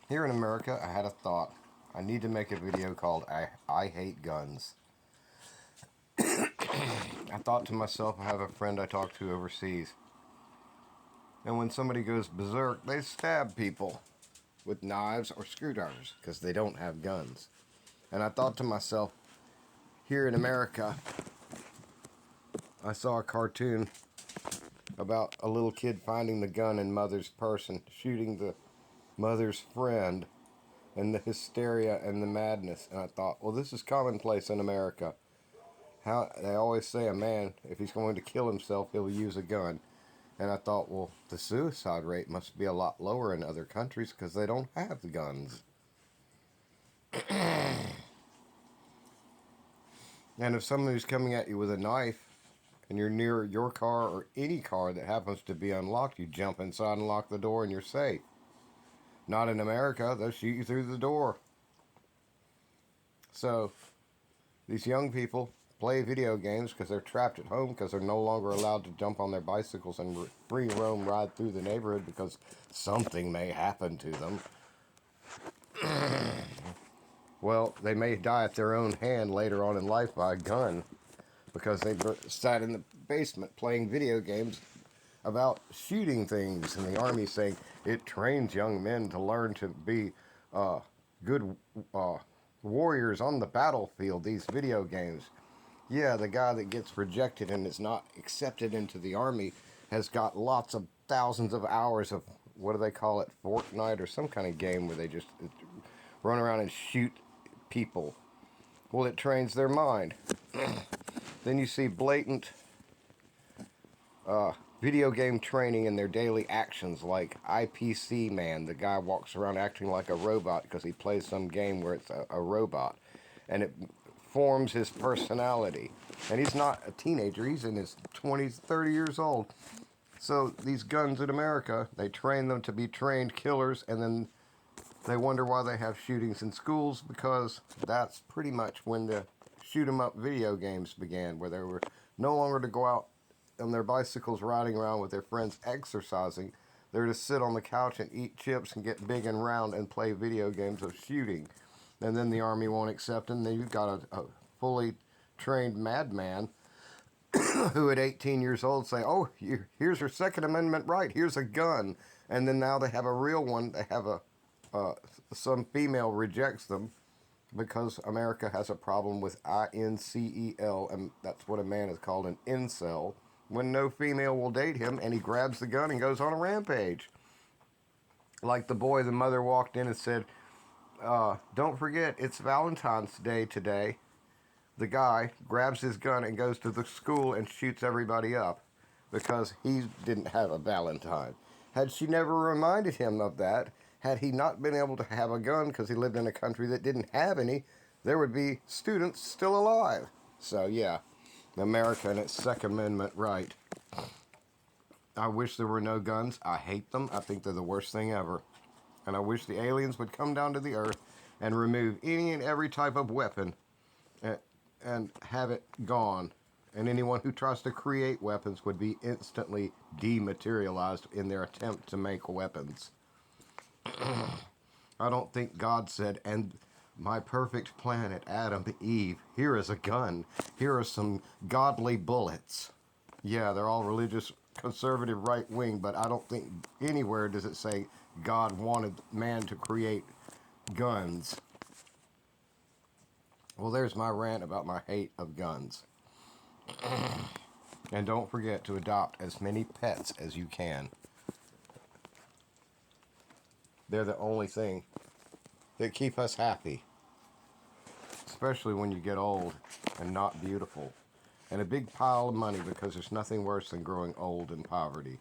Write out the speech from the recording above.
Here in America, I had a thought. I need to make a video called I Hate Guns. I thought to myself, I have a friend I talk to overseas. And when somebody goes berserk, they stab people with knives or screwdrivers because they don't have guns. And I thought to myself, here in America, I saw a cartoon about a little kid finding the gun in mother's purse and shooting the mother's friend, and the hysteria and the madness. And I thought, well, this is commonplace in America. How they always say a man, if he's going to kill himself, he'll use a gun. And I thought, well, the suicide rate must be a lot lower in other countries because they don't have the guns. And if somebody's coming at you with a knife and you're near your car or any car that happens to be unlocked, you jump inside and lock the door and you're safe. Not in America, they'll shoot you through the door. So, these young people play video games because they're trapped at home because they're no longer allowed to jump on their bicycles and free roam ride through the neighborhood because something may happen to them. Well, they may die at their own hand later on in life by a gun because they sat in the basement playing video games about shooting things, and the Army saying it trains young men to learn to be good warriors on the battlefield, these video games. Yeah, the guy that gets rejected and is not accepted into the Army has got lots of thousands of hours of, what do they call it, Fortnite or some kind of game where they just run around and shoot people. Well, it trains their mind. Then you see blatant video game training in their daily actions, like IPC Man. The guy walks around acting like a robot because he plays some game where it's a robot. And it forms his personality. And he's not a teenager. He's in his 20s, 30 years old. So these guns in America, they train them to be trained killers, and then they wonder why they have shootings in schools, because that's pretty much when the shoot-'em-up video games began, where they were no longer to go out on their bicycles riding around with their friends exercising. They're to sit on the couch and eat chips and get big and round and play video games of shooting. And then the Army won't accept them. Then you've got a fully trained madman who at 18 years old say, oh, here's your Second Amendment right, here's a gun. And then now they have a real one. They have some female rejects them because America has a problem with INCEL, and that's what a man is called, an incel, when no female will date him, and he grabs the gun and goes on a rampage. Like the boy, the mother walked in and said, don't forget, it's Valentine's Day today. The guy grabs his gun and goes to the school and shoots everybody up because he didn't have a Valentine. Had she never reminded him of that, had he not been able to have a gun because he lived in a country that didn't have any, there would be students still alive. So yeah, America and its Second Amendment right. I wish there were no guns. I hate them. I think they're the worst thing ever. And I wish the aliens would come down to the earth and remove any and every type of weapon and have it gone. And anyone who tries to create weapons would be instantly dematerialized in their attempt to make weapons. I don't think God said, and my perfect planet, Adam, Eve, here is a gun. Here are some godly bullets. Yeah, they're all religious, conservative, right-wing, but I don't think anywhere does it say God wanted man to create guns. Well, there's my rant about my hate of guns. And don't forget to adopt as many pets as you can. They're the only thing that keep us happy. Especially when you get old and not beautiful. And a big pile of money, because there's nothing worse than growing old in poverty.